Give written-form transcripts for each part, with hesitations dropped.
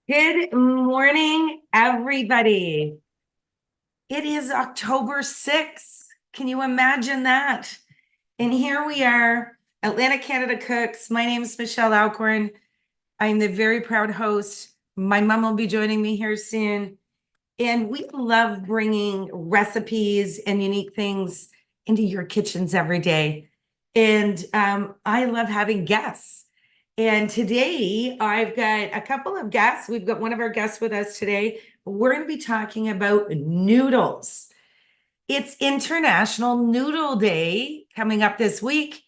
Good morning, everybody. It is October 6th. Can you imagine that? And here we are, Atlantic Canada Cooks. My name is Michelle Alcorn. I'm the very proud host. My mom will be joining me here soon. And we love bringing recipes and unique things into your kitchens every day. And I love having guests. And today I've got a couple of guests. We've got one of our guests with us today. We're going to be talking about noodles. It's International Noodle Day coming up this week.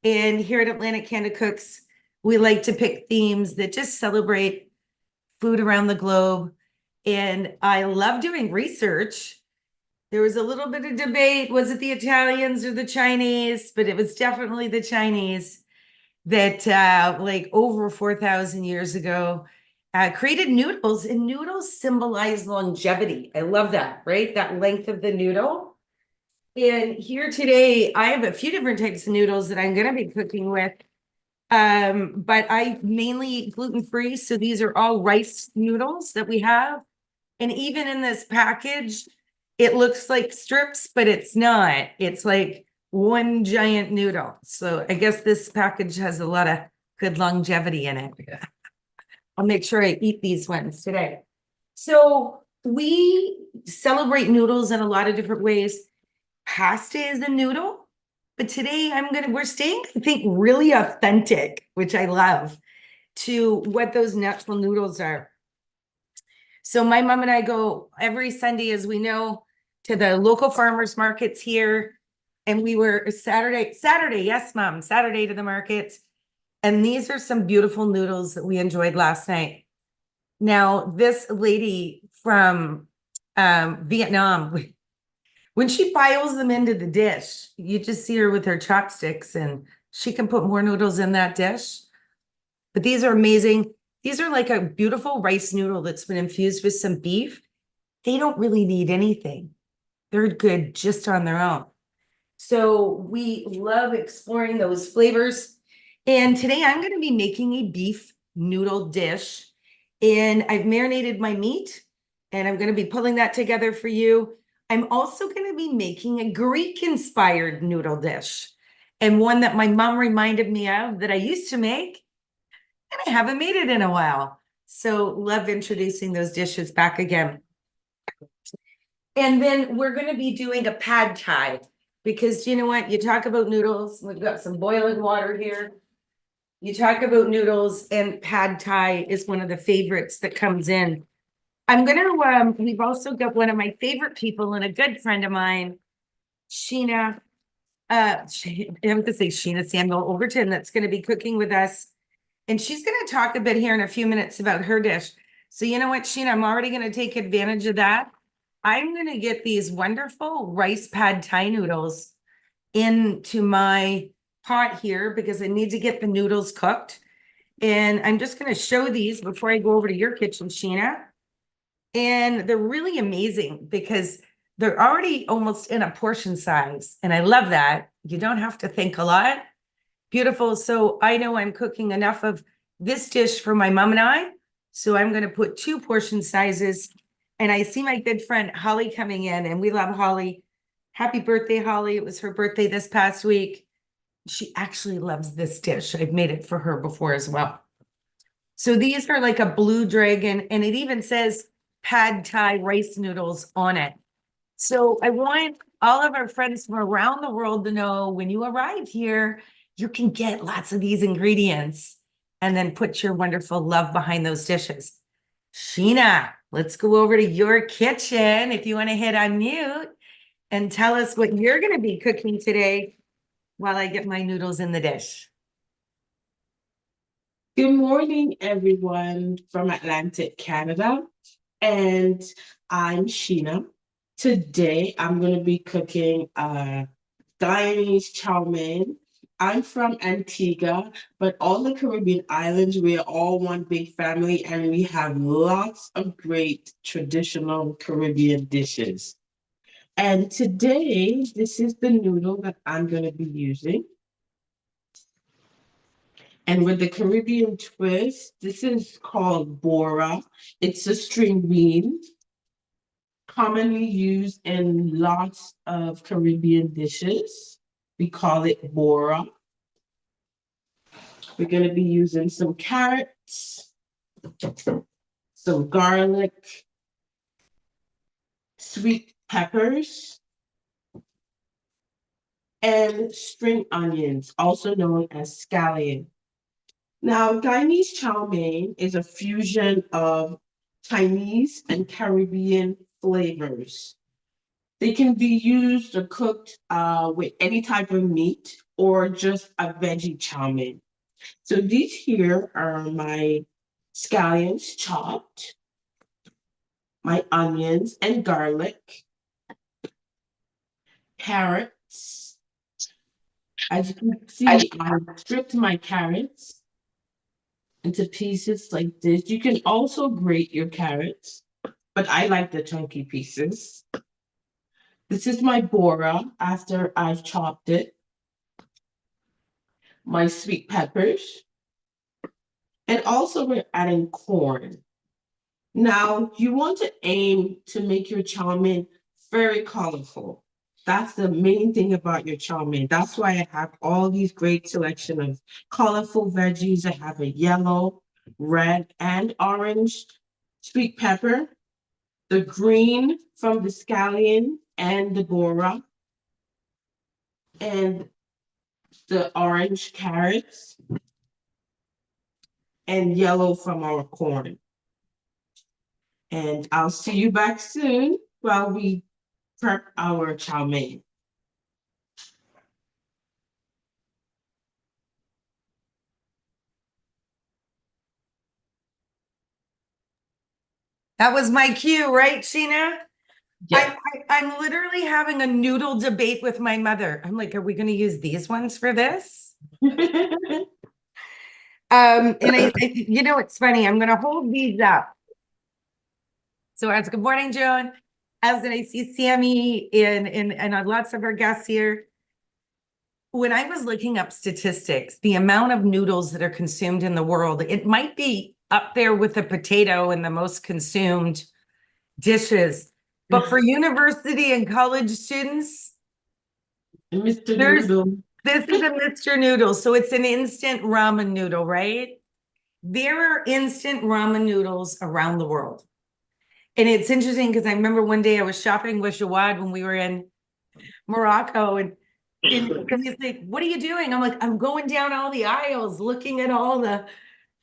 And here at Atlantic Canada Cooks, we like to pick themes that just celebrate food around the globe. And I love doing research. There was a little bit of debate. Was it the Italians or the Chinese? But it was definitely the Chinese that like over 4,000 years ago created noodles, and noodles symbolize longevity. I love that, right? That length of the noodle. And here today, I have a few different types of noodles that I'm going to be cooking with. But I mainly eat gluten-free. So these are all rice noodles that we have. And even in this package, it looks like strips, but it's not. It's like one giant noodle. So I guess this package has a lot of good longevity in it. I'll make sure I eat these ones today. So we celebrate noodles in a lot of different ways. Pasta is a noodle, but today we're staying, I think, really authentic, which I love, to what those natural noodles are. So my mom and I go every Sunday, as we know, to the local farmers markets here. And we were Saturday, yes, Mom, Saturday to the market. And these are some beautiful noodles that we enjoyed last night. Now, this lady from Vietnam, when she piles them into the dish, you just see her with her chopsticks and she can put more noodles in that dish. But these are amazing. These are like a beautiful rice noodle that's been infused with some beef. They don't really need anything. They're good just on their own. So we love exploring those flavors. And today I'm going to be making a beef noodle dish. And I've marinated my meat and I'm going to be pulling that together for you. I'm also going to be making a Greek-inspired noodle dish, and one that my mom reminded me of that I used to make, and I haven't made it in a while. So love introducing those dishes back again. And then we're going to be doing a pad thai, because you know what? You talk about noodles. We've got some boiling water here. You talk about noodles, and pad thai is one of the favorites that comes in. I'm going to, we've also got one of my favorite people and a good friend of mine, Sheena. I'm going to say Sheena Samuel Overton, that's going to be cooking with us. And she's going to talk a bit here in a few minutes about her dish. So you know what, Sheena, I'm already going to take advantage of that. I'm going to get these wonderful rice pad thai noodles into my pot here because I need to get the noodles cooked. And I'm just going to show these before I go over to your kitchen, Sheena. And they're really amazing because they're already almost in a portion size. And I love that. You don't have to think a lot. Beautiful. So I know I'm cooking enough of this dish for my mom and I. So I'm going to put 2 portion sizes. And I see my good friend Holly coming in, and we love Holly. Happy birthday, Holly. It was her birthday this past week. She actually loves this dish. I've made it for her before as well. So these are like a blue dragon, and it even says pad thai rice noodles on it. So I want all of our friends from around the world to know when you arrive here, you can get lots of these ingredients and then put your wonderful love behind those dishes. Sheena, let's go over to your kitchen if you want to hit unmute and tell us what you're going to be cooking today while I get my noodles in the dish. Good morning, everyone from Atlantic Canada, and I'm Sheena. Today, I'm going to be cooking Guyanese chow mein. I'm from Antigua, but all the Caribbean islands, we're all one big family, and we have lots of great traditional Caribbean dishes. And today, this is the noodle that I'm going to be using. And with the Caribbean twist, this is called bora. It's a string bean commonly used in lots of Caribbean dishes. We call it bora. We're going to be using some carrots, some garlic, sweet peppers, and string onions, also known as scallion. Now, Guyanese chow mein is a fusion of Chinese and Caribbean flavors. They can be used or cooked with any type of meat or just a veggie chow mein. So these here are my scallions chopped, my onions and garlic, carrots. As you can see, I stripped my carrots into pieces like this. You can also grate your carrots, but I like the chunky pieces. This is my bora after I've chopped it. My sweet peppers. And also we're adding corn. Now you want to aim to make your chow mein very colorful. That's the main thing about your chow mein. That's why I have all these great selection of colorful veggies. I have a yellow, red, and orange sweet pepper, the green from the scallion and the bora, and the orange carrots, and yellow from our corn. And I'll see you back soon while we prep our chow mein. That was my cue, right, Sheena? Yeah. I'm literally having a noodle debate with my mother. I'm like, are we going to use these ones for this? And you know, it's funny. I'm going to hold these up. So as good morning, Joan. As I see Sammy and lots of our guests here. When I was looking up statistics, the amount of noodles that are consumed in the world, it might be up there with the potato and the most consumed dishes. But for university and college students, Mr. Noodle. this is a Mr. Noodle. So it's an instant ramen noodle, right? There are instant ramen noodles around the world. And it's interesting because I remember one day I was shopping with Jawad when we were in Morocco, and he's like, what are you doing? I'm like, I'm going down all the aisles looking at all the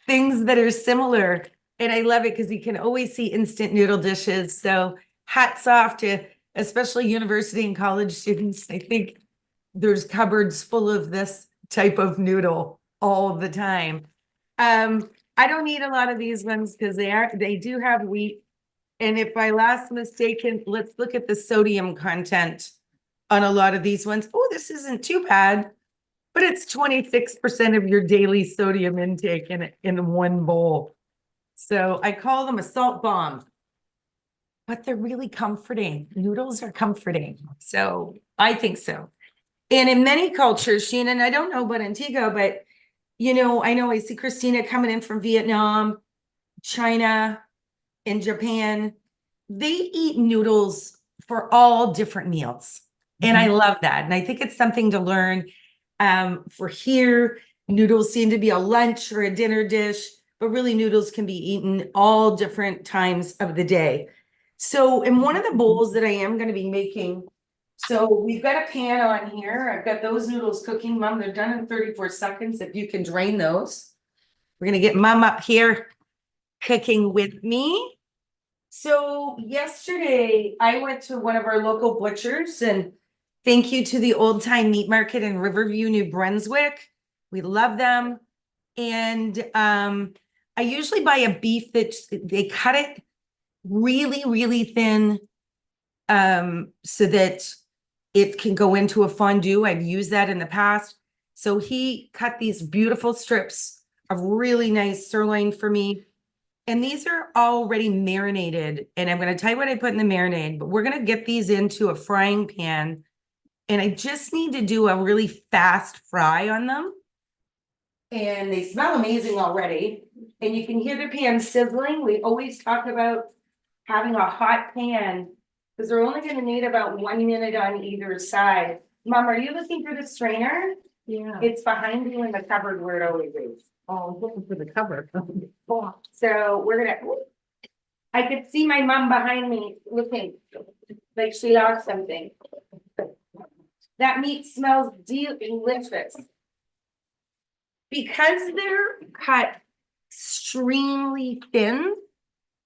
things that are similar. And I love it because you can always see instant noodle dishes. So hats off to especially university and college students. I think there's cupboards full of this type of noodle all the time. I don't need a lot of these ones because they do have wheat. And if I last mistaken, let's look at the sodium content on a lot of these ones. Oh, this isn't too bad, but it's 26% of your daily sodium intake in one bowl. So I call them a salt bomb, but they're really comforting. Noodles are comforting. So I think so. And in many cultures, Sheena, and I don't know about Antigua, but you know I see Christina coming in from Vietnam, China, and Japan. They eat noodles for all different meals. And I love that. And I think it's something to learn. For here, noodles seem to be a lunch or a dinner dish, but really noodles can be eaten all different times of the day. So in one of the bowls that I am going to be making, so we've got a pan on here. I've got those noodles cooking, Mom. They're done in 34 seconds. If you can drain those. We're going to get Mom up here cooking with me. So yesterday I went to one of our local butchers, and thank you to the Old Time Meat Market in Riverview, New Brunswick. We love them. And I usually buy a beef that they cut it really, really thin so that it can go into a fondue. I've used that in the past. So he cut these beautiful strips of really nice sirloin for me. And these are already marinated. And I'm going to tell you what I put in the marinade, but we're going to get these into a frying pan. And I just need to do a really fast fry on them. And they smell amazing already. And you can hear the pan sizzling. We always talk about having a hot pan because they're only gonna need about 1 minute on either side. Mom, are you looking for the strainer? Yeah. It's behind you in the cupboard where it always is. Oh, I'm looking for the cover. So we're gonna, I could see my mom behind me looking like she lost something. That meat smells delicious. Because they're cut extremely thin,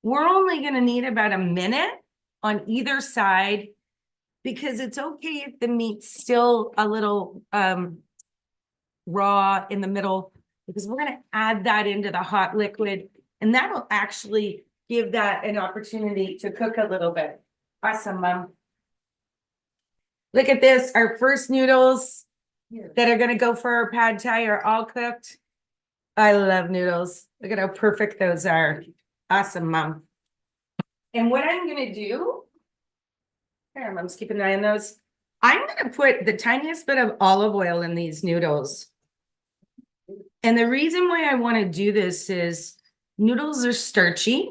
we're only gonna need about a minute on either side because it's okay if the meat's still a little raw in the middle, because we're gonna add that into the hot liquid and that'll actually give that an opportunity to cook a little bit. Awesome, Mom. Look at this, our first noodles that are gonna go for our pad thai are all cooked. I love noodles. Look at how perfect those are. Awesome, Mom. And what I'm gonna do, here, Mom's keeping an eye on those. I'm gonna put the tiniest bit of olive oil in these noodles. And the reason why I wanna do this is noodles are starchy.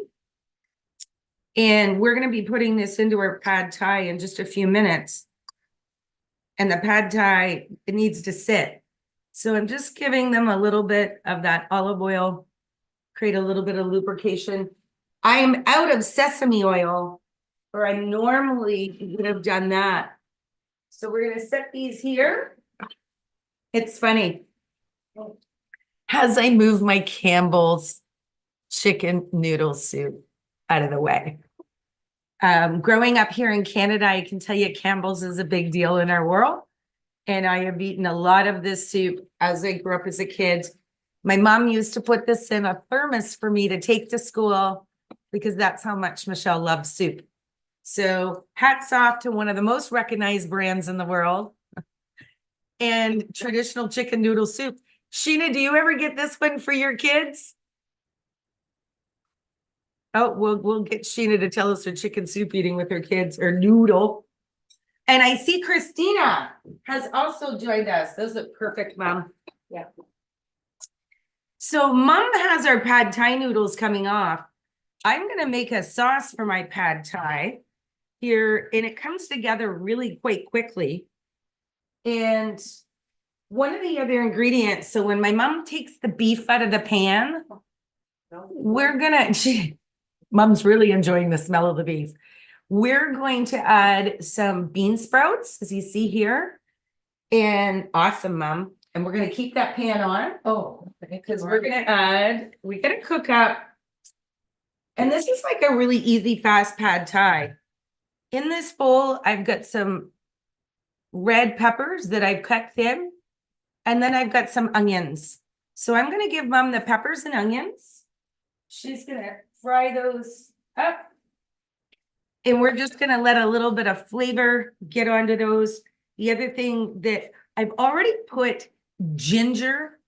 And we're gonna be putting this into our pad thai in just a few minutes. And the pad thai, it needs to sit. So I'm just giving them a little bit of that olive oil, create a little bit of lubrication. I am out of sesame oil, or I normally would have done that. So we're gonna set these here. It's funny. As I move my Campbell's chicken noodle soup out of the way. Growing up here in Canada, I can tell you Campbell's is a big deal in our world. And I have eaten a lot of this soup as I grew up as a kid. My mom used to put this in a thermos for me to take to school because that's how much Michelle loves soup. So hats off to one of the most recognized brands in the world and traditional chicken noodle soup. Sheena, do you ever get this one for your kids? Oh, we'll get Sheena to tell us her chicken soup eating with her kids, or noodle. And I see Christina has also joined us. Those look perfect, Mom. Yeah. So Mom has our pad thai noodles coming off. I'm gonna make a sauce for my pad thai here, and it comes together really quite quickly. And one of the other ingredients, so when my mom takes the beef out of the pan, we're gonna, Mom's really enjoying the smell of the beef. We're going to add some bean sprouts, as you see here. And awesome, Mom. And we're gonna keep that pan on. Oh, because we're gonna cook up. And this is like a really easy, fast pad thai. In this bowl, I've got some red peppers that I've cut thin. And then I've got some onions. So I'm gonna give Mom the peppers and onions. She's gonna fry those up. And we're just gonna let a little bit of flavor get onto those. The other thing that I've already put ginger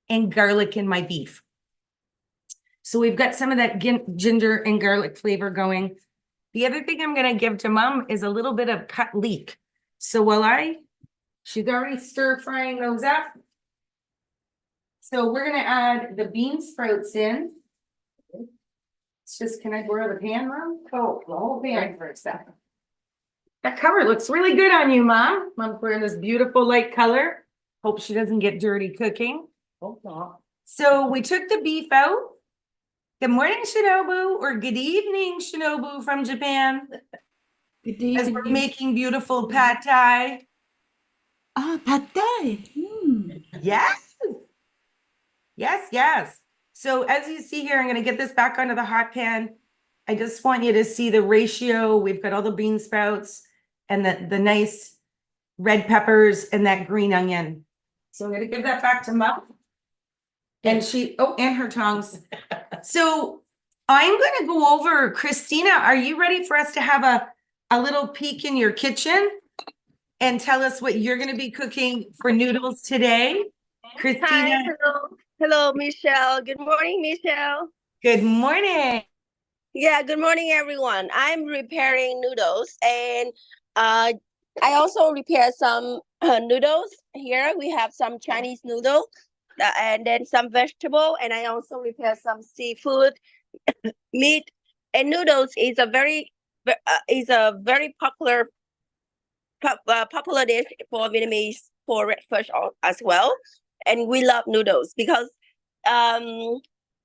and garlic in my beef. So we've got some of that ginger and garlic flavor going. The other thing I'm gonna give to Mom is a little bit of cut leek. So while she's already stir frying those up. So we're gonna add the bean sprouts in. It's just, can I borrow the pan, Mom? Oh, the whole pan for a second. That color looks really good on you, Mom. Mom's wearing this beautiful light color. Hope she doesn't get dirty cooking. Hope not. So we took the beef out. Good morning, Shinobu, or good evening, Shinobu from Japan. Good evening. As we're making beautiful pad thai. Ah, pad thai. Yes. Yes, yes. So as you see here, I'm going to get this back onto the hot pan. I just want you to see the ratio. We've got all the bean sprouts and the nice red peppers and that green onion. So I'm going to give that back to Mom. And and her tongs. So I'm going to go over, Christina, are you ready for us to have a little peek in your kitchen and tell us what you're going to be cooking for noodles today? Christina. Hi, hello, Michelle. Good morning, Michelle. Good morning. Yeah, good morning, everyone. I'm repairing noodles, and I also repair some noodles. Here we have some Chinese noodle. and then some vegetable, and I also prepare some seafood, meat, and noodles is a very popular dish for Vietnamese for breakfast as well, and we love noodles because um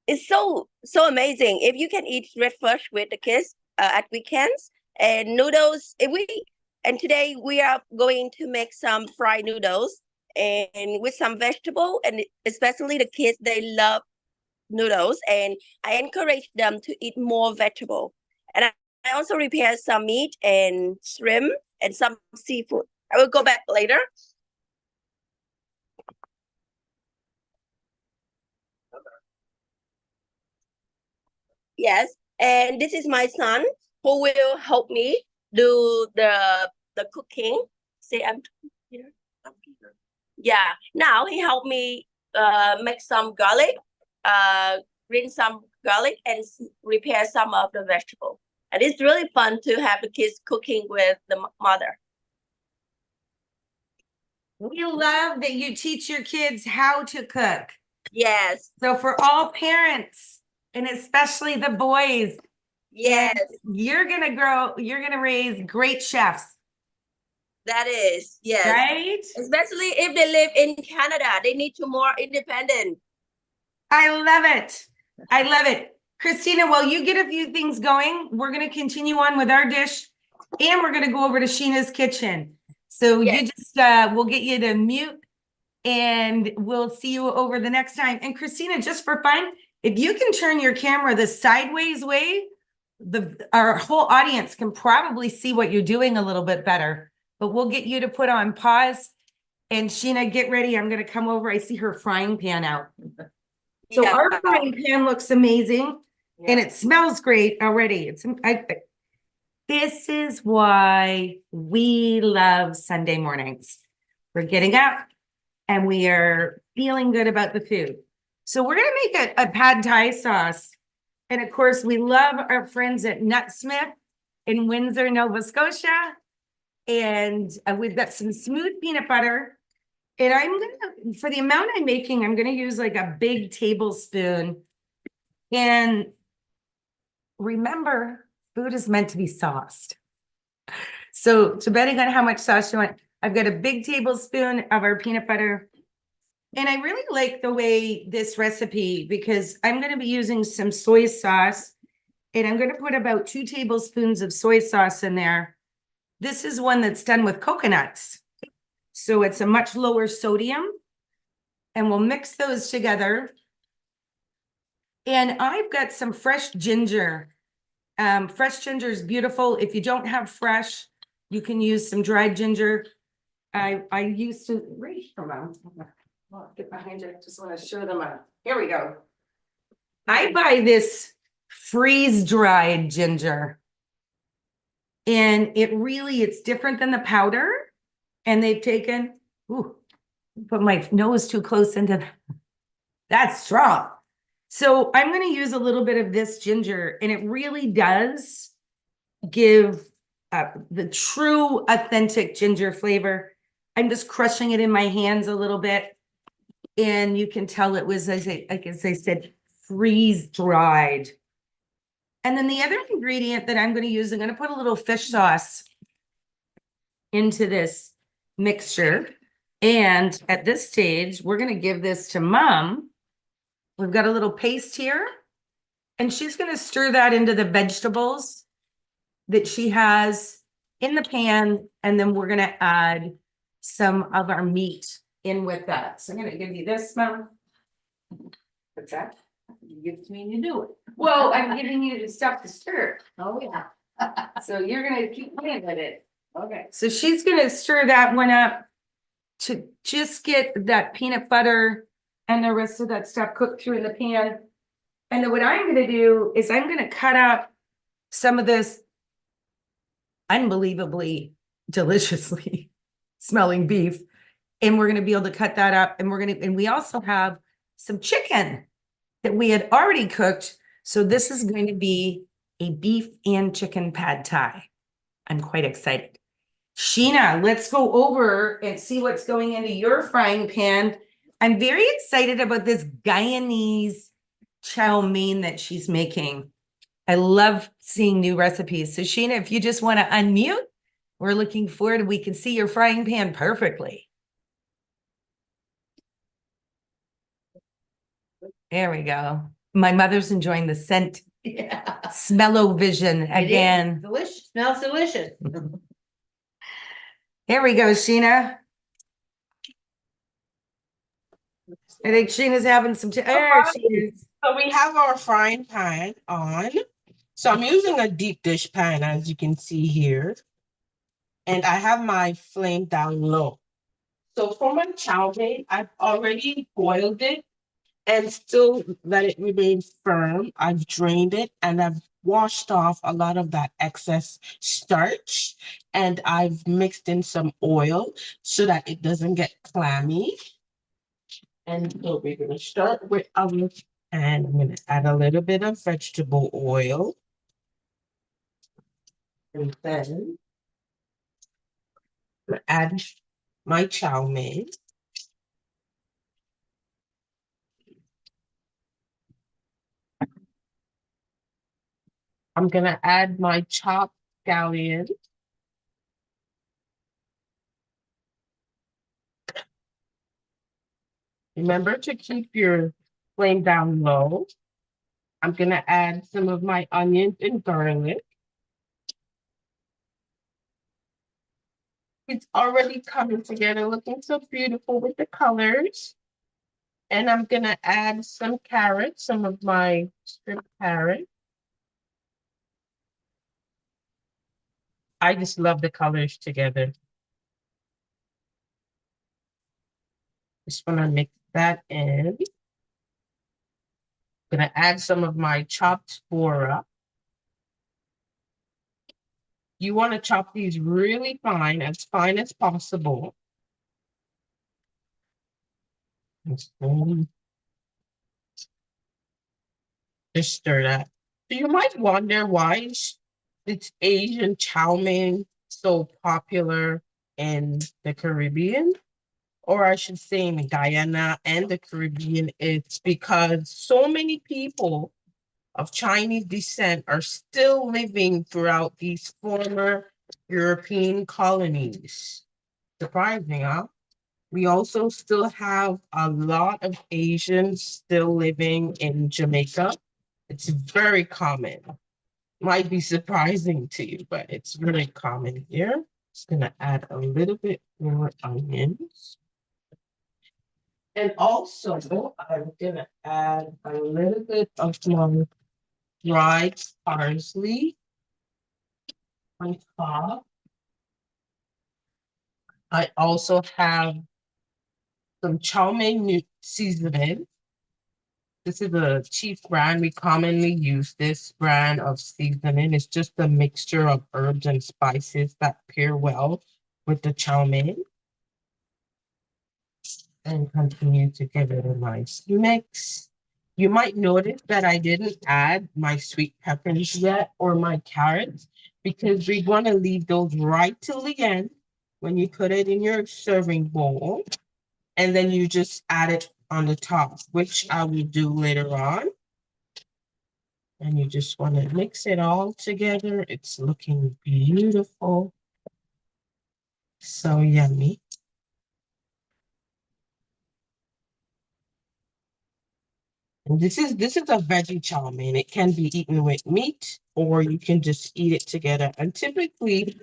it's so amazing if you can eat breakfast with the kids at weekends and noodles. If we and today we are going to make some fried noodles and with some vegetable, and especially the kids, they love noodles, and I encourage them to eat more vegetable. And I also prepare some meat and shrimp and some seafood. I will go back later. Yes, and this is my son who will help me do the cooking. Say I'm here. I'm here. Yeah. Now he helped me make some garlic, green some garlic, and prepare some of the vegetable. And it's really fun to have the kids cooking with the mother. We love that you teach your kids how to cook. Yes. So for all parents, and especially the boys, Yes. you're gonna raise great chefs, That is, yes. right? Especially if they live in Canada, they need to more independent. I love it. I love it. Christina, while you get a few things going, we're gonna continue on with our dish, and we're gonna go over to Sheena's kitchen. So Yes. you just we'll get you to mute, and we'll see you over the next time. And Christina, just for fun, if you can turn your camera the sideways way, our whole audience can probably see what you're doing a little bit better. But we'll get you to put on pause. And Sheena, get ready. I'm going to come over. I see her frying pan out. So Yeah. our frying pan looks amazing, and Yeah. it smells great already. This is why we love Sunday mornings. We're getting up and we are feeling good about the food. So we're going to make a pad thai sauce. And of course, we love our friends at Nutsmith in Windsor, Nova Scotia. And we've got some smooth peanut butter. And for the amount I'm making, I'm going to use like a big tablespoon. And remember, food is meant to be sauced. So depending on how much sauce you want, I've got a big tablespoon of our peanut butter. And I really like the way this recipe, because I'm going to be using some soy sauce, and I'm going to put about 2 tablespoons of soy sauce in there. This is one that's done with coconuts. So it's a much lower sodium, and we'll mix those together. And I've got some fresh ginger. Fresh ginger is beautiful. If you don't have fresh, you can use some dried ginger. I used to, right here, Mom. Get behind you. I just want to show them. Here we go. I buy this freeze-dried ginger. And it's different than the powder. And they've taken, put my nose too close into that's strong. So I'm going to use a little bit of this ginger, and it really does give the true authentic ginger flavor. I'm just crushing it in my hands a little bit. And you can tell it was, as I said, freeze dried. And then the other ingredient that I'm going to use, I'm going to put a little fish sauce into this mixture. And at this stage, we're going to give this to Mom. We've got a little paste here, and she's going to stir that into the vegetables that she has in the pan. And then we're going to add some of our meat in with that. So I'm going to give you this, Mom. What's that? You give it to me and you do it. Well, I'm giving you the stuff to stir. Oh, yeah. So you're going to keep playing with it. Okay. So she's going to stir that one up to just get that peanut butter and the rest of that stuff cooked through in the pan. And then what I'm going to do is I'm going to cut up some of this unbelievably deliciously smelling beef. And we're going to be able to cut that up. And we also have some chicken that we had already cooked. So this is going to be a beef and chicken pad thai. I'm quite excited. Sheena, let's go over and see what's going into your frying pan. I'm very excited about this Guyanese chow mein that she's making. I love seeing new recipes. So Sheena, if you just want to unmute, we're looking forward. We can see your frying pan perfectly. There we go. My mother's enjoying the scent. Yeah. Smell-o-vision It is again. delicious. Smells delicious. Here we go, Sheena. I think Sheena's having some. There she is. So we have our frying pan on. So I'm using a deep dish pan, as you can see here. And I have my flame down low. So for my chow mein, I've already boiled it and still let it remain firm. I've drained it and I've washed off a lot of that excess starch. And I've mixed in some oil so that it doesn't get clammy. And so we're going to start with our, and I'm going to add a little bit of vegetable oil. And then I'm going to add my chow mein. I'm going to add my chopped scallion. Remember to keep your flame down low. I'm going to add some of my onions and garlic. It's already coming together, looking so beautiful with the colors. And I'm going to add some carrots, some of my stripped carrots. I just love the colors together. Just want to mix that in. Gonna add some of my chopped fora. You want to chop these really fine as possible. Just stir that. So you might wonder why it's Asian chow mein so popular in the Caribbean, or I should say in Guyana and the Caribbean. It's because so many people of Chinese descent are still living throughout these former European colonies. Surprising, huh? We also still have a lot of Asians still living in Jamaica. It's very common. Might be surprising to you, but it's really common here. Just gonna add a little bit more onions. And also, I'm gonna add a little bit of my dried parsley on top. I also have some chow mein seasoning. This is a cheap brand. We commonly use this brand of seasoning. It's just a mixture of herbs and spices that pair well with the chow mein. And continue to give it a nice mix. You might notice that I didn't add my sweet peppers yet or my carrots because we want to leave those right till the end when you put it in your serving bowl. And then you just add it on the top, which I will do later on. And you just want to mix it all together. It's looking beautiful. So yummy. And this is a veggie chow mein. It can be eaten with meat or you can just eat it together. And typically,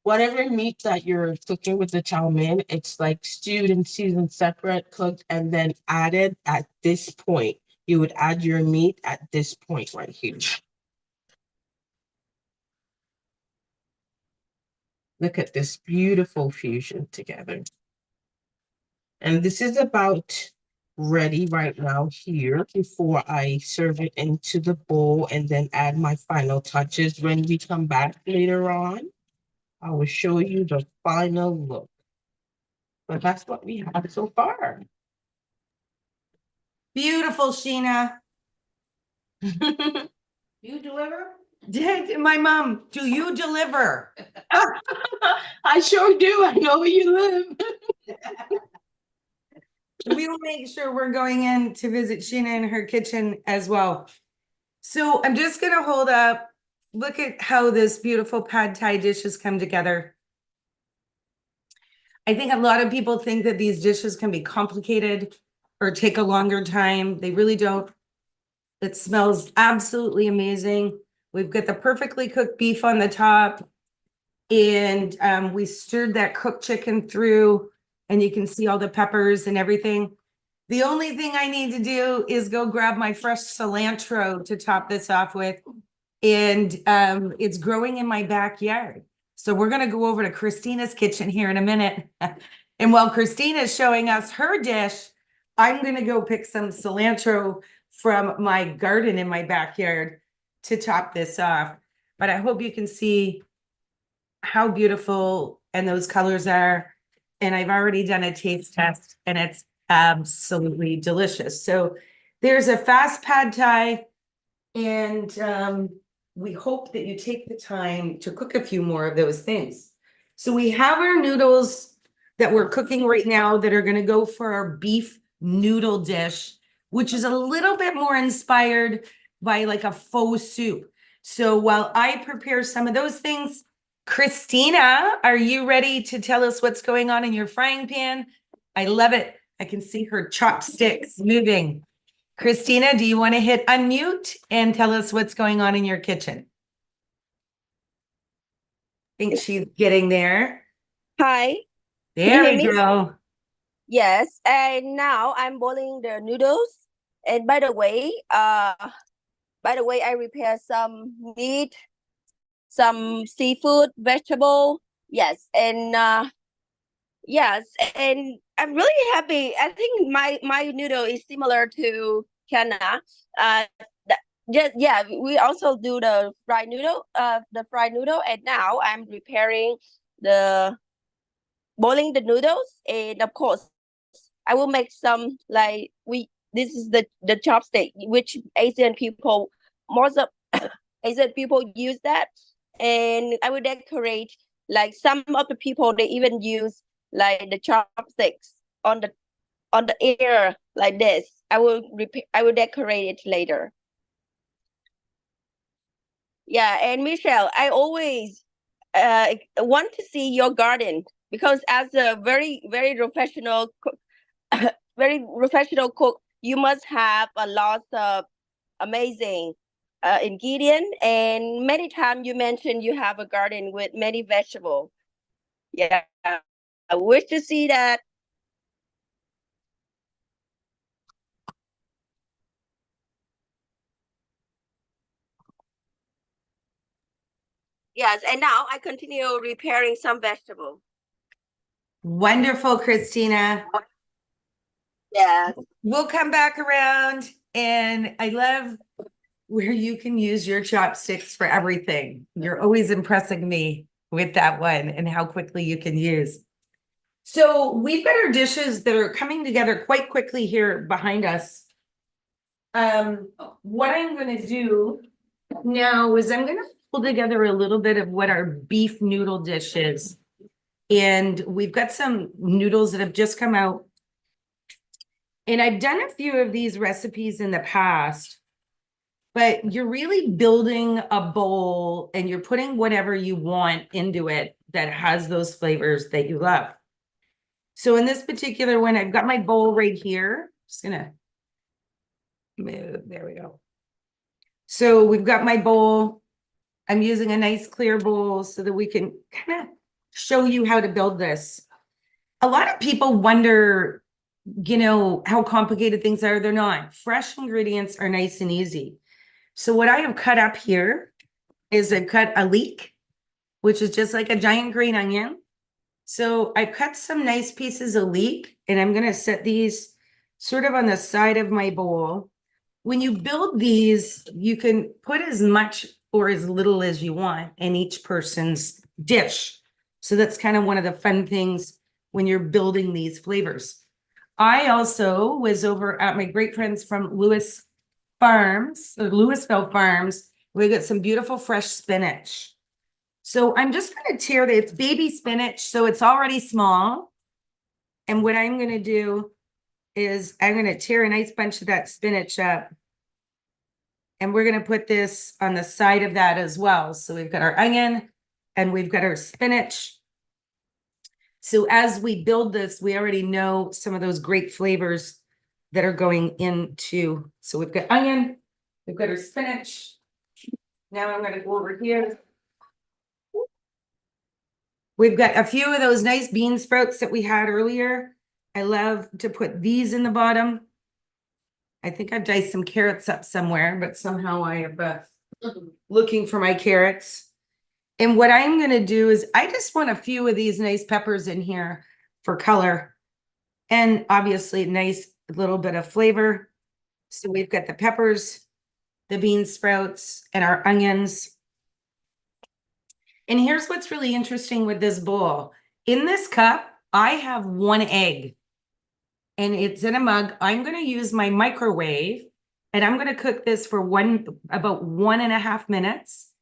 whatever meat that you're cooking with the chow mein, it's like stewed and seasoned separate, cooked, and then added at this point. You would add your meat at this point right here. Look at this beautiful fusion together. And this is about ready right now here before I serve it into the bowl and then add my final touches. When we come back later on, I will show you the final look. But that's what we have so far. Beautiful, Sheena. You deliver? My mom, do you deliver? I sure do. I know where you live. We'll make sure we're going in to visit Sheena in her kitchen as well. So I'm just gonna hold up, look at how this beautiful pad thai dish has come together. I think a lot of people think that these dishes can be complicated or take a longer time. They really don't. It smells absolutely amazing. We've got the perfectly cooked beef on the top, and we stirred that cooked chicken through, and you can see all the peppers and everything. The only thing I need to do is go grab my fresh cilantro to top this off with, and it's growing in my backyard. So we're gonna go over to Christina's kitchen here in a minute. And while Christina's showing us her dish, I'm gonna go pick some cilantro from my garden in my backyard to top this off. But I hope you can see how beautiful and those colors are. And I've already done a taste test and it's absolutely delicious. So there's a fast pad thai, and we hope that you take the time to cook a few more of those things. So we have our noodles that we're cooking right now that are going to go for our beef noodle dish, which is a little bit more inspired by like a faux soup. So while I prepare some of those things, Christina, are you ready to tell us what's going on in your frying pan? I love it. I can see her chopsticks moving. Christina, do you want to hit unmute and tell us what's going on in your kitchen? I think she's getting there. Hi. There hear we me? go. Yes, and now I'm boiling the noodles. And by the way, I prepare some meat, some seafood, vegetable. Yes, and yes, and I'm really happy. I think my noodle is similar to Canada. Just yeah, we also do the fried noodle, and now I'm preparing the boiling the noodles, and of course, I will make some like this is the chopstick, which Asian people, most of Asian people use that, and I will decorate like some of the people they even use like the chopsticks on the ear like this. I will decorate it later. Yeah, and Michelle, I always want to see your garden because as a very professional cook, very professional cook, you must have a lot of amazing ingredient. And many times you mentioned you have a garden with many vegetables. Yeah, I wish to see that. Yes, and now I continue repairing some vegetables. Wonderful, Christina. Yeah. We'll come back around, and I love where you can use your chopsticks for everything. You're always impressing me with that one and how quickly you can use. So we've got our dishes that are coming together quite quickly here behind us. What I'm going to do now is I'm going to pull together a little bit of what our beef noodle dish is. And we've got some noodles that have just come out. And I've done a few of these recipes in the past, but you're really building a bowl and you're putting whatever you want into it that has those flavors that you love. So in this particular one, I've got my bowl right here. Just gonna move, there we go. So we've got my bowl. I'm using a nice clear bowl so that we can kind of show you how to build this. A lot of people wonder, how complicated things are. They're not. Fresh ingredients are nice and easy. So what I have cut up here is I've cut a leek, which is just like a giant green onion. So I've cut some nice pieces of leek, and I'm going to set these sort of on the side of my bowl. When you build these, you can put as much or as little as you want in each person's dish. So that's kind of one of the fun things when you're building these flavors. I also was over at my great friends from Louisville Farms. We got some beautiful fresh spinach. So I'm just going to tear it's baby spinach, so it's already small. And what I'm going to do is I'm gonna tear a nice bunch of that spinach up. And we're gonna put this on the side of that as well. So we've got our onion and we've got our spinach. So as we build this, we already know some of those great flavors that are going into. So we've got onion, we've got our spinach. Now I'm gonna go over here. We've got a few of those nice bean sprouts that we had earlier. I love to put these in the bottom. I think I've diced some carrots up somewhere, but somehow I have looking for my carrots. And what I'm going to do is I just want a few of these nice peppers in here for color. And obviously a nice little bit of flavor. So we've got the peppers, the bean sprouts, and our onions. And here's what's really interesting with this bowl. In this cup, I have 1 egg. And it's in a mug. I'm going to use my microwave and I'm going to cook this for about 1.5 minutes.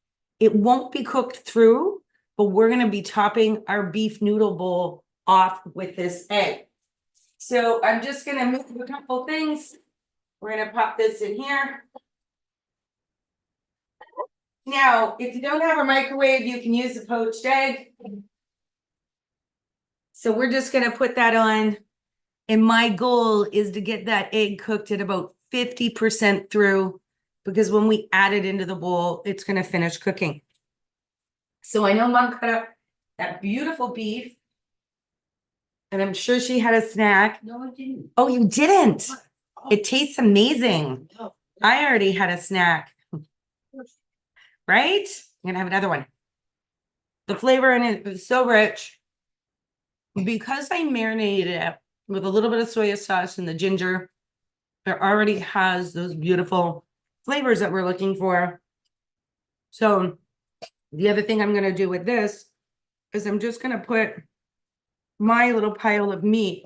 It won't be cooked through, but we're going to be topping our beef noodle bowl off with this egg. So I'm just going to move a couple things. We're going to pop this in here. Now, if you don't have a microwave, you can use a poached egg. So we're just going to put that on. And my goal is to get that egg cooked at about 50% through, because when we add it into the bowl, it's going to finish cooking. So I know Mom cut up that beautiful beef, and I'm sure she had a snack. No, I didn't. Oh, you didn't? It tastes amazing. No. I already had a snack. Right? I'm going to have another one. The flavor in it is so rich. Because I marinated it with a little bit of soy sauce and the ginger, it already has those beautiful flavors that we're looking for. So the other thing I'm going to do with this is I'm just going to put my little pile of meat.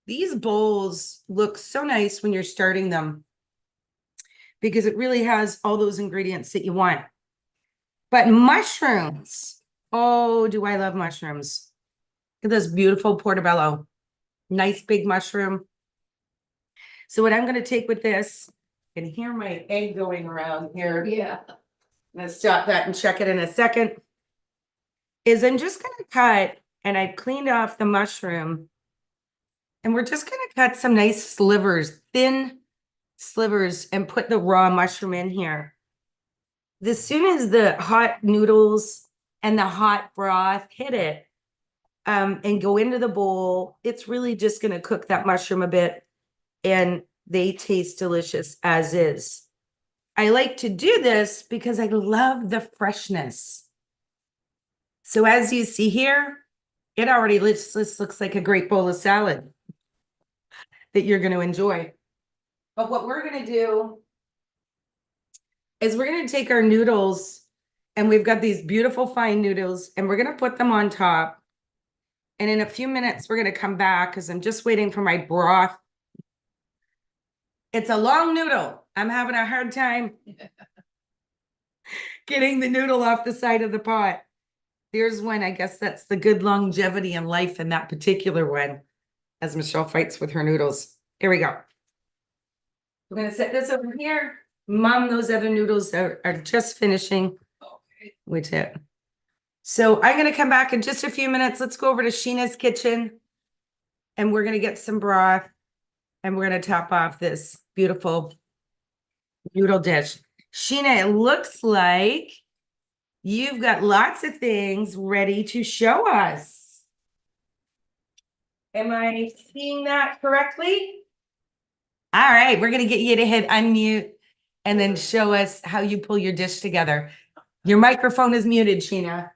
These bowls look so nice when you're starting them because it really has all those ingredients that you want. But mushrooms, oh, do I love mushrooms. Look at this beautiful portobello. Nice big mushroom. So what I'm going to take with this, and hear my egg going around here. Yeah. I'm going to stop that and check it in a second. Is I'm just going to cut, and I've cleaned off the mushroom. And we're just going to cut some nice slivers, thin slivers, and put the raw mushroom in here. As soon as the hot noodles and the hot broth hit it, and go into the bowl, it's really just going to cook that mushroom a bit, and they taste delicious as is. I like to do this because I love the freshness. So as you see here, it already looks like a great bowl of salad that you're going to enjoy. But what we're going to do is we're going to take our noodles, and we've got these beautiful fine noodles, and we're going to put them on top. And in a few minutes, we're going to come back because I'm just waiting for my broth. It's a long noodle. I'm having a hard time getting the noodle off the side of the pot. There's one, I guess that's the good longevity in life in that particular one, as Michelle fights with her noodles. Here we go. We're going to set this over here. Mom, those other noodles are just finishing with it. So I'm going to come back in just a few minutes. Let's go over to Sheena's kitchen, and we're going to get some broth, and we're going to top off this beautiful noodle dish. Sheena, it looks like you've got lots of things ready to show us. Am I seeing that correctly? All right, we're going to get you to hit unmute and then show us how you pull your dish together. Your microphone is muted, Sheena.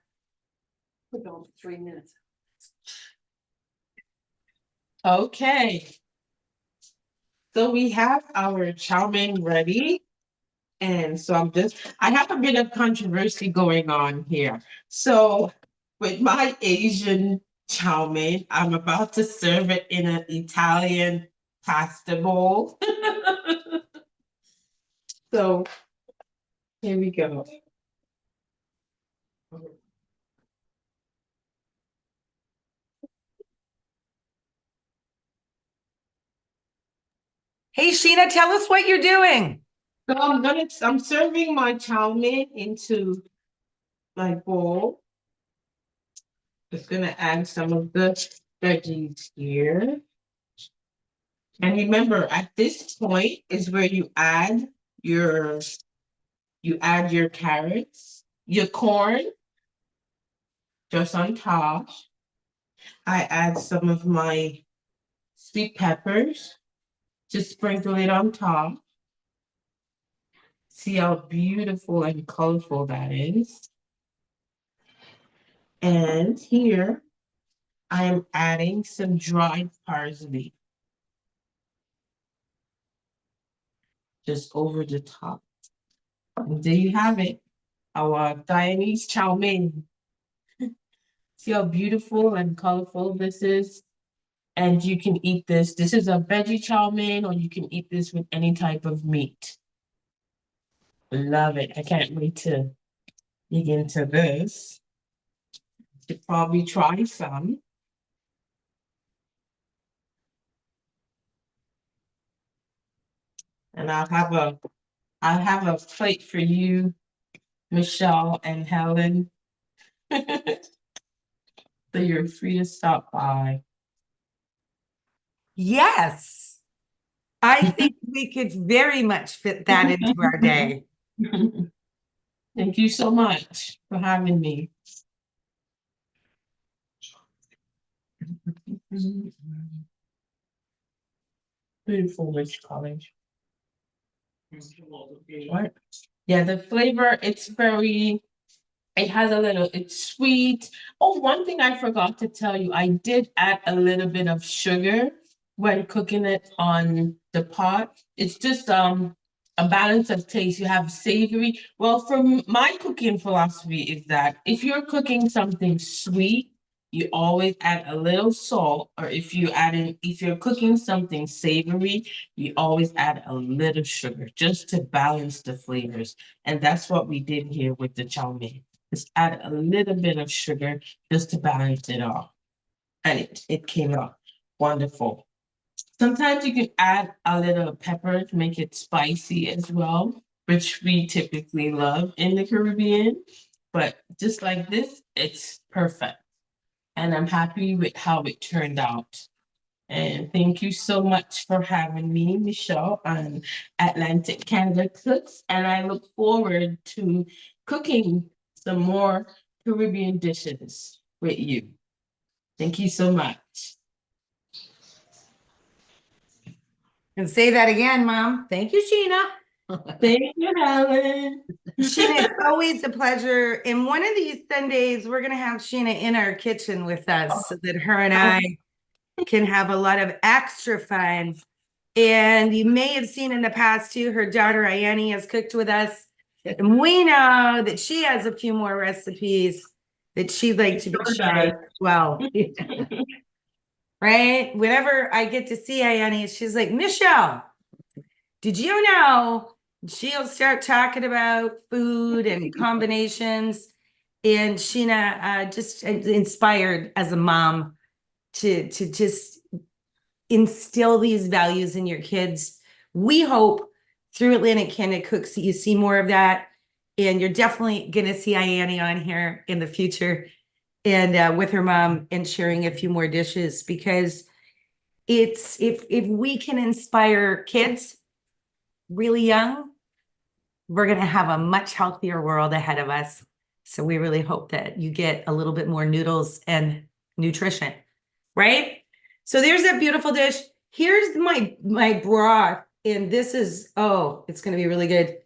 We're going for 3 minutes. Okay. So we have our chow mein ready. And so I have a bit of controversy going on here. So with my Asian chow mein, I'm about to serve it in an Italian pasta bowl. So here we go. Hey, Sheena, tell us what you're doing. So I'm serving my chow mein into my bowl. Just gonna add some of the veggies here. And remember, at this point is where your you add your carrots, your corn, just on top. I add some of my sweet peppers, just sprinkle it on top. See how beautiful and colorful that is. And here I am adding some dried parsley. Just over the top. And there you have it, our Guyanese chow mein. See how beautiful and colorful this is? And you can eat this. This is a veggie chow mein, or you can eat this with any type of meat. Love it. I can't wait to dig into this. Should probably try some. And I'll have a plate for you, Michelle and Helen. So you're free to stop by. Yes, I think we could very much fit that into our day. Thank you so much for having me. Beautiful rich college. What? Yeah, the flavor, it has a little, it's sweet. Oh, one thing I forgot to tell you, I did add a little bit of sugar when cooking it on the pot. It's just a balance of taste. You have savory. Well, my cooking philosophy is that if you're cooking something sweet, you always add a little salt, or if you're cooking something savory, you always add a little sugar just to balance the flavors. And that's what we did here with the chow mein. Just add a little bit of sugar just to balance it off. And it came out wonderful. Sometimes you can add a little pepper to make it spicy as well, which we typically love in the Caribbean. But just like this, it's perfect. And I'm happy with how it turned out. And thank you so much for having me, Michelle, on Atlantic Canada Cooks. And I look forward to cooking some more Caribbean dishes with you. Thank you so much. And say that again, Mom. Thank you, Sheena. Thank you, Helen. Sheena, it's always a pleasure. And one of these Sundays, we're going to have Sheena in our kitchen with us so that her and I can have a lot of extra fun. And you may have seen in the past too, her daughter Ayani has cooked with us. And we know that she has a few more recipes that she'd like to be sharing as well. Right? Whenever I get to see Ayani, she's like, Michelle, did you know? She'll start talking about food and combinations. And Sheena just inspired as a mom to just instill these values in your kids. We hope through Atlantic Canada Cooks that you see more of that. And you're definitely going to see Ayani on here in the future and with her mom and sharing a few more dishes, because it's if we can inspire kids really young, we're going to have a much healthier world ahead of us. So we really hope that you get a little bit more noodles and nutrition, right? So there's that beautiful dish. Here's my broth, and this is, oh, it's going to be really good.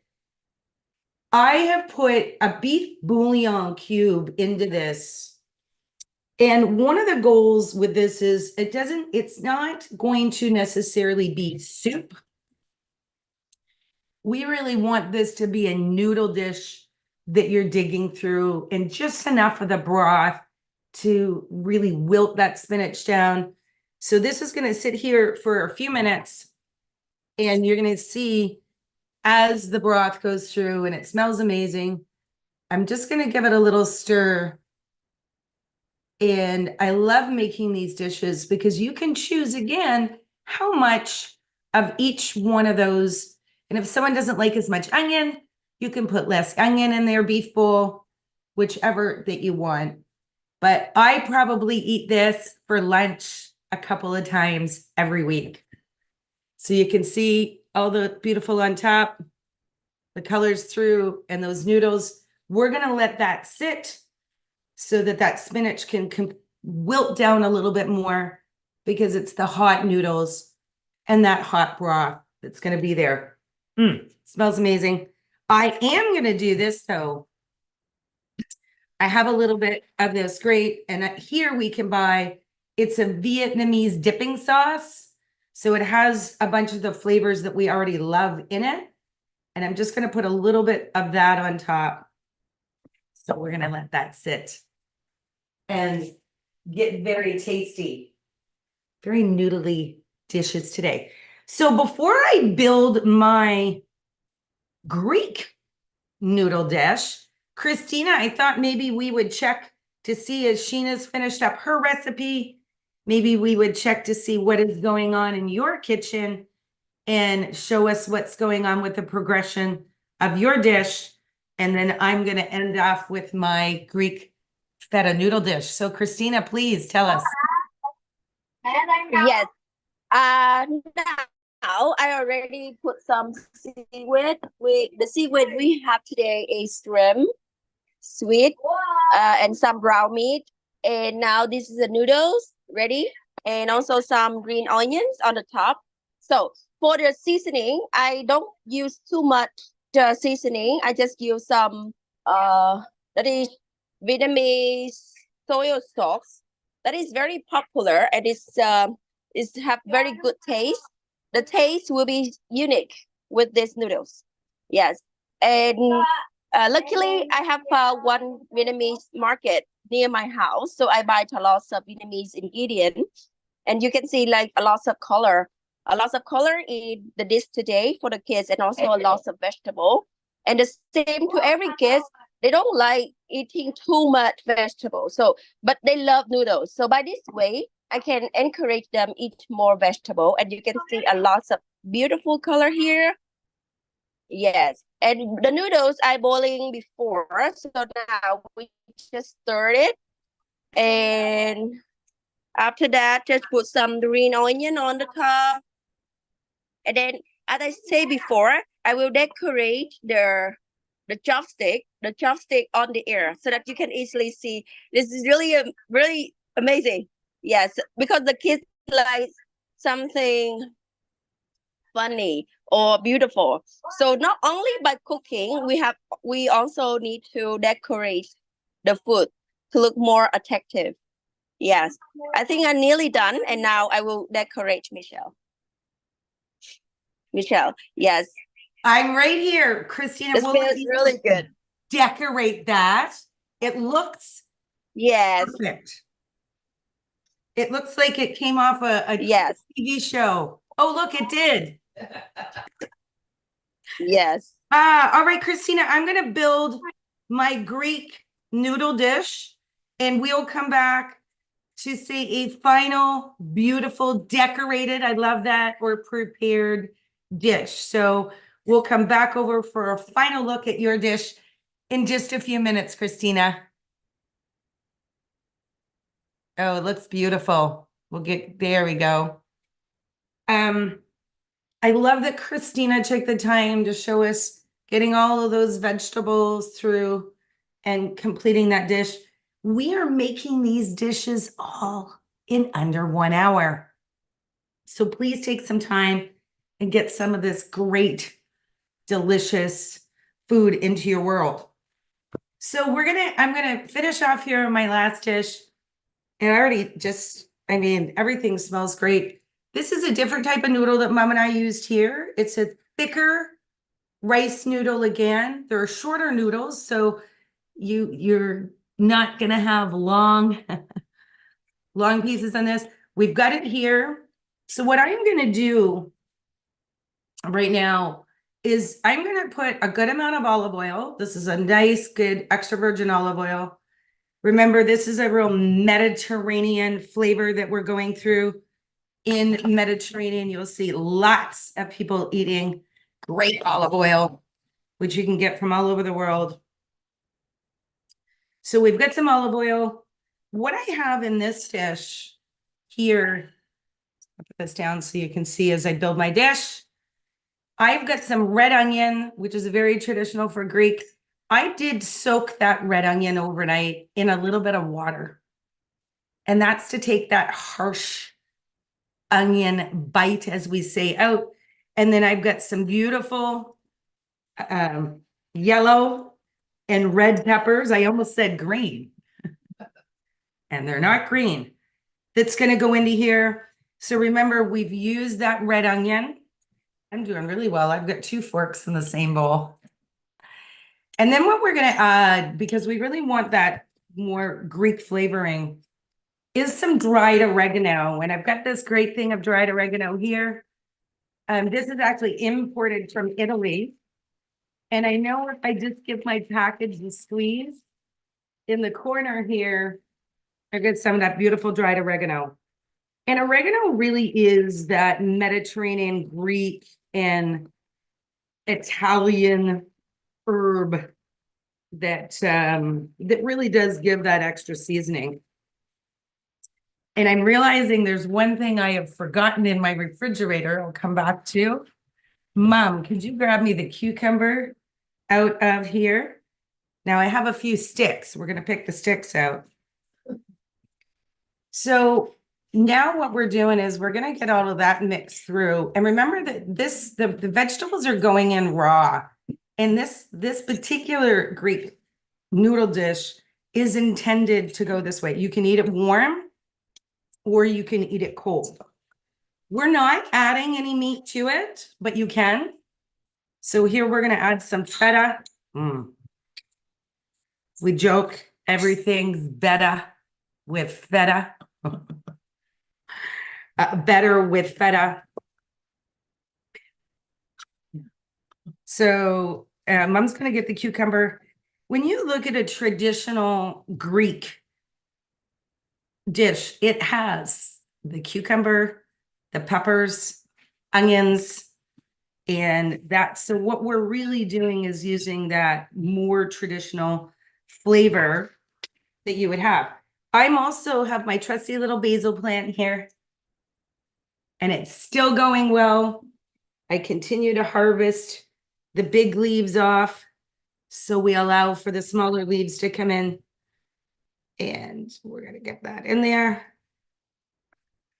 I have put a beef bouillon cube into this. And one of the goals with this is it's not going to necessarily be soup. We really want this to be a noodle dish that you're digging through, and just enough of the broth to really wilt that spinach down. So this is going to sit here for a few minutes, and you're going to see as the broth goes through, and it smells amazing. I'm just going to give it a little stir. And I love making these dishes because you can choose again how much of each one of those. And if someone doesn't like as much onion, you can put less onion in their beef bowl, whichever that you want. But I probably eat this for lunch a couple of times every week. So you can see all the beautiful on top, the colors through, and those noodles. We're going to let that sit so that that spinach can wilt down a little bit more, because it's the hot noodles and that hot broth that's going to be there. Smells amazing. I am going to do this though. I have a little bit of this great, and here we can buy, it's a Vietnamese dipping sauce. So it has a bunch of the flavors that we already love in it. And I'm just going to put a little bit of that on top. So we're going to let that sit and get very tasty, very noodly dishes today. So before I build my Greek noodle dish, Christina, I thought maybe we would check to see, as Sheena's finished up her recipe, maybe we would check to see what is going on in your kitchen and show us what's going on with the progression of your dish. And then I'm going to end off with my Greek feta noodle dish. So Christina, please tell us. Yes. Now I already put some seaweed. The seaweed we have today is shrimp, sweet, and some brown meat. And now this is the noodles ready, and also some green onions on the top. So for the seasoning, I don't use too much seasoning. I just use some that is Vietnamese soy sauce. That is very popular, and it's have very good taste. The taste will be unique with these noodles. Yes, and luckily I have one Vietnamese market near my house, so I buy a lot of Vietnamese ingredients, and you can see like a lot of color in the dish today for the kids, and also a lot of vegetable. And the same to every kid, they don't like eating too much vegetable, so but they love noodles. So by this way, I can encourage them eat more vegetable, and you can see a lot of beautiful color here. Yes, and the noodles I boiling before, so now we just stir it, and after that, just put some green onion on the top, and then, as I say before, I will decorate the chopstick on the air so that you can easily see. This is really amazing. Yes, because the kids like something funny or beautiful. So not only by cooking, we also need to decorate the food to look more attractive. Yes, I think I'm nearly done, and now I will decorate Michelle. Yes. I'm right here, Christina. This We'll feels really good. decorate that. It looks Yes. perfect. It looks like it came off a Yes. TV show. Oh, look, it did. Yes. All right, Christina, I'm going to build my Greek noodle dish, and we'll come back to see a final, beautiful, decorated, I love that, or prepared dish. So we'll come back over for a final look at your dish in just a few minutes, Christina. Oh, it looks beautiful. There we go. I love that Christina took the time to show us getting all of those vegetables through and completing that dish. We are making these dishes all in under 1 hour. So please take some time and get some of this great, delicious food into your world. So I'm gonna finish off here on my last dish. And everything smells great. This is a different type of noodle that Mom and I used here. It's a thicker rice noodle again. There are shorter noodles, so you're not gonna have long pieces on this. We've got it here. So what I'm gonna do right now is I'm gonna put a good amount of olive oil. This is a nice, good extra virgin olive oil. Remember, this is a real Mediterranean flavor that we're going through. in Mediterranean, you'll see lots of people eating great olive oil, which you can get from all over the world. So we've got some olive oil. What I have in this dish here, I'll put this down so you can see as I build my dish. I've got some red onion, which is very traditional for Greek. I did soak that red onion overnight in a little bit of water. And that's to take that harsh onion bite, as we say, out. And then I've got some beautiful yellow and red peppers. I almost said green. And they're not green. That's going to go into here. So remember, we've used that red onion. I'm doing really well. I've got 2 forks in the same bowl. And then what we're going to add, because we really want that more Greek flavoring, is some dried oregano. And I've got this great thing of dried oregano here. This is actually imported from Italy. And I know if I just give my package a squeeze, in the corner here, I get some of that beautiful dried oregano. And oregano really is that Mediterranean, Greek, and Italian herb that that really does give that extra seasoning. And I'm realizing there's one thing I have forgotten in my refrigerator. I'll come back to. Mom, could you grab me the cucumber out of here? Now I have a few sticks. We're going to pick the sticks out. So now what we're doing is we're going to get all of that mixed through. And remember that the vegetables are going in raw. And this particular Greek noodle dish is intended to go this way. You can eat it warm or you can eat it cold. We're not adding any meat to it, but you can. So here we're going to add some feta. We joke everything's better with feta. Better with feta. So Mom's going to get the cucumber. When you look at a traditional Greek dish, it has the cucumber, the peppers, onions, and that. So what we're really doing is using that more traditional flavor that you would have. I'm also have my trusty little basil plant here, and it's still going well. I continue to harvest the big leaves off, so we allow for the smaller leaves to come in. And we're going to get that in there.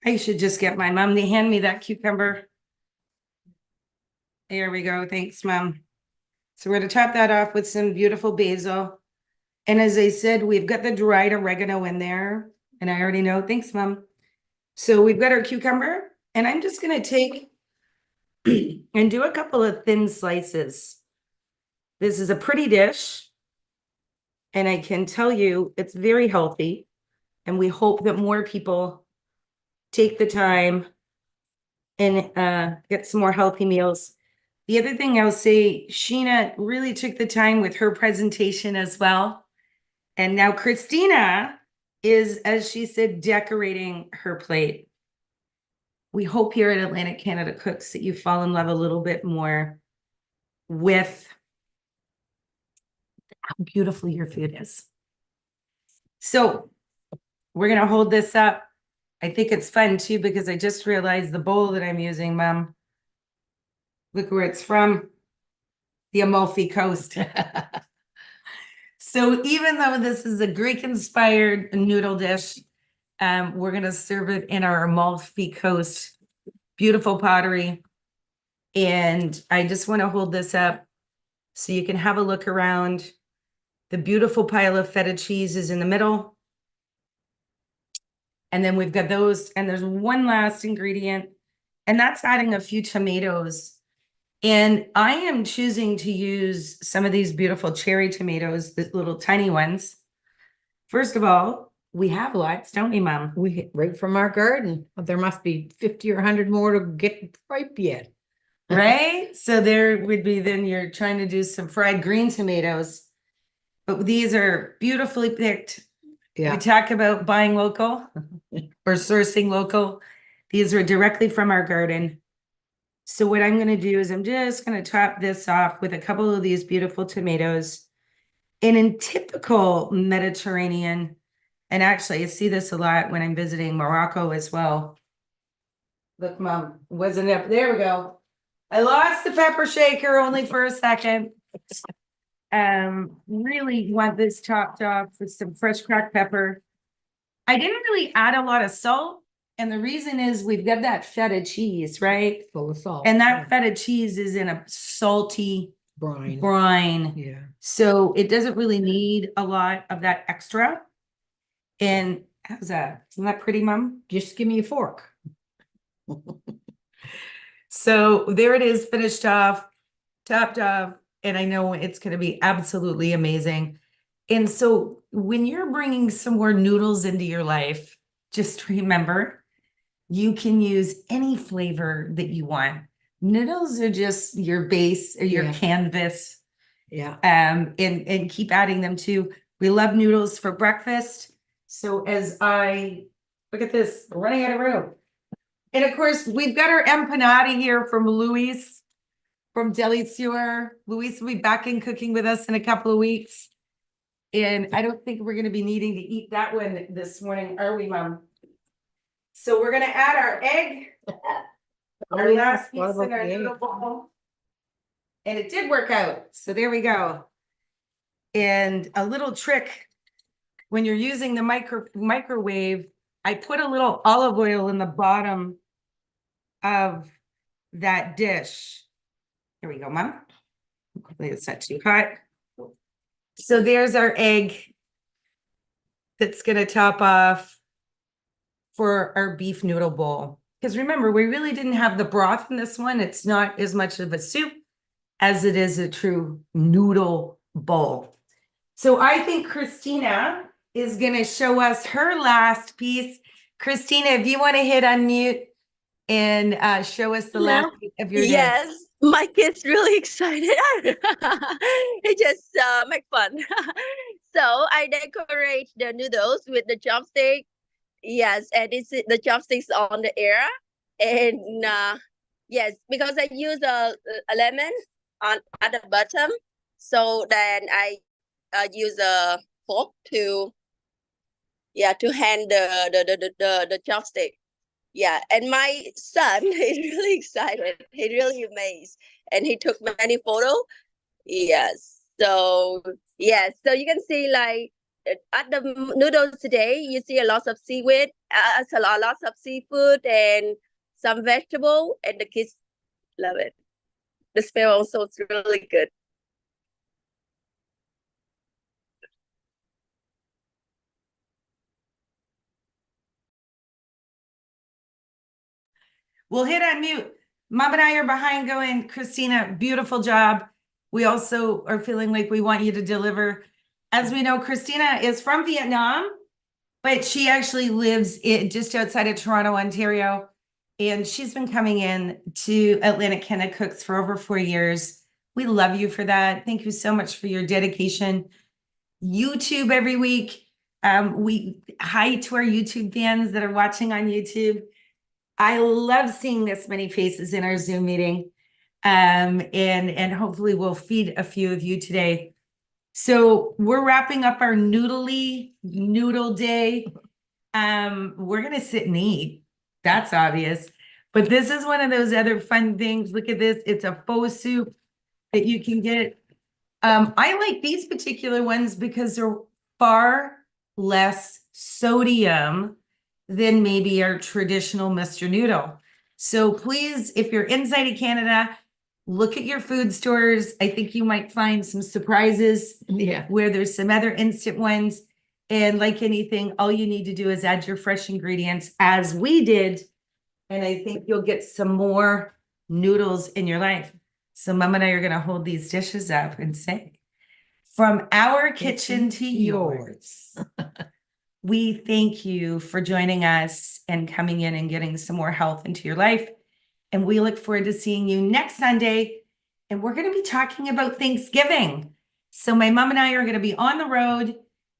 I should just get my mom to hand me that cucumber. There we go. Thanks, Mom. So we're going to top that off with some beautiful basil. And as I said, we've got the dried oregano in there. And I already know. Thanks, Mom. So we've got our cucumber. And I'm just going to take and do a couple of thin slices. This is a pretty dish. And I can tell you it's very healthy. And we hope that more people take the time and get some more healthy meals. The other thing I'll say, Sheena really took the time with her presentation as well. And now Christina is, as she said, decorating her plate. We hope here at Atlantic Canada Cooks that you fall in love a little bit more with how beautiful your food is. So we're going to hold this up. I think it's fun too, because I just realized the bowl that I'm using, Mom. Look where it's from. The Amalfi Coast. So even though this is a Greek-inspired noodle dish, we're going to serve it in our Amalfi Coast. Beautiful pottery. And I just want to hold this up so you can have a look around. The beautiful pile of feta cheese is in the middle. And then we've got those, and there's one last ingredient, and that's adding a few tomatoes. And I am choosing to use some of these beautiful cherry tomatoes, the little tiny ones. First of all, we have lots, don't we, Mom? We right from our garden. There must be 50 or 100 more to get ripe yet. Right? So there would be, then you're trying to do some fried green tomatoes. But these are beautifully picked. Yeah. We talk about buying local or sourcing local. These are directly from our garden. So what I'm gonna do is I'm just gonna top this off with a couple of these beautiful tomatoes. And in typical Mediterranean, and actually I see this a lot when I'm visiting Morocco as well. Look, Mom, wasn't up. There we go. I lost the pepper shaker only for a second. Really want this topped off with some fresh cracked pepper. I didn't really add a lot of salt. And the reason is we've got that feta cheese, right? Full of salt. And that feta cheese is in a salty brine. brine. Yeah. So it doesn't really need a lot of that extra. And how's that? Isn't that pretty, Mom? Just give me a fork. So there it is, finished off, topped off, and I know it's going to be absolutely amazing. And so when you're bringing some more noodles into your life, just remember, you can use any flavor that you want. Noodles are just your base or your Yeah. canvas. Yeah. And keep adding them too. We love noodles for breakfast. So as I look at this, we're running out of room. And of course, we've got our empanada here from Luis from Delicieur. Luis will be back in cooking with us in a couple of weeks. And I don't think we're going to be needing to eat that one this morning, are we, Mom? So we're going to add our egg, our yeah. last piece What in about our the egg? noodle bowl. And it did work out. So there we go. And a little trick when you're using the microwave, I put a little olive oil in the bottom of that dish. Here we go, Mom. Hopefully it's not too hot. So there's our egg that's going to top off for our beef noodle bowl. Because remember, we really didn't have the broth in this one. It's not as much of a soup as it is a true noodle bowl. So I think Christina is going to show us her last piece. Christina, if you want to hit unmute and show us the last piece of your dish. Yes, my kid's really excited. It just make fun. So I decorate the noodles with the chopstick. Yes, and it's the chopsticks on the air. And yes, because I use a lemon on at the bottom. So then I use a fork to hand the chopstick. Yeah, and my son is really excited. He really amazed, and he took many photos. Yes, so yes, so you can see like at the noodles today, you see a lot of seaweed, a lot of seafood, and some vegetable, and the kids love it. The smell also is really good. We'll hit unmute. Mom and I are behind going, Christina, beautiful job. We also are feeling like we want you to deliver. As we know, Christina is from Vietnam, but she actually lives just outside of Toronto, Ontario. And she's been coming in to Atlantic Canada Cooks for over 4 years. We love you for that. Thank you so much for your dedication. YouTube every week. We hi to our YouTube fans that are watching on YouTube. I love seeing this many faces in our Zoom meeting. And hopefully we'll feed a few of you today. So we're wrapping up our noodle day. We're going to sit and eat. That's obvious. But this is one of those other fun things. Look at this. It's a faux soup that you can get. I like these particular ones because they're far less sodium than maybe our traditional Mr. Noodle. So please, if you're inside of Canada, look at your food stores. I think you might find some surprises where there's some other instant ones. And like anything, all you need to do is add your fresh ingredients as we did. And I think you'll get some more noodles in your life. So Mom and I are going to hold these dishes up and say, from our kitchen to yours. We thank you for joining us and coming in and getting some more health into your life. And we look forward to seeing you next Sunday. And we're going to be talking about Thanksgiving. So my mom and I are going to be on the road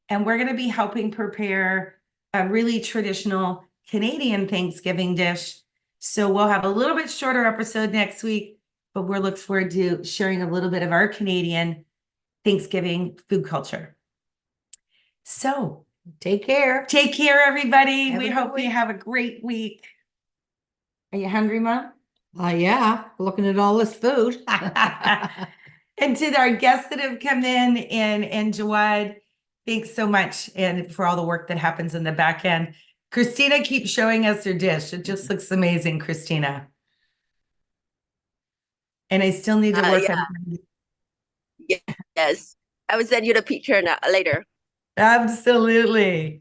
and we're going to be helping prepare a really traditional Canadian Thanksgiving dish So we'll have a little bit shorter episode next week, but we're looking forward to sharing a little bit of our Canadian Thanksgiving food culture. So Take care. take care, everybody. Have We a good hope you week. have a great week. Are you hungry, Mom? Yeah, looking at all this food. And to our guests that have come in and Jawad, thanks so much and for all the work that happens in the back end. Christina keeps showing us her dish. It just looks amazing, Christina. And I still need to work Yeah. on Yes. I will send you the picture now, later. absolutely.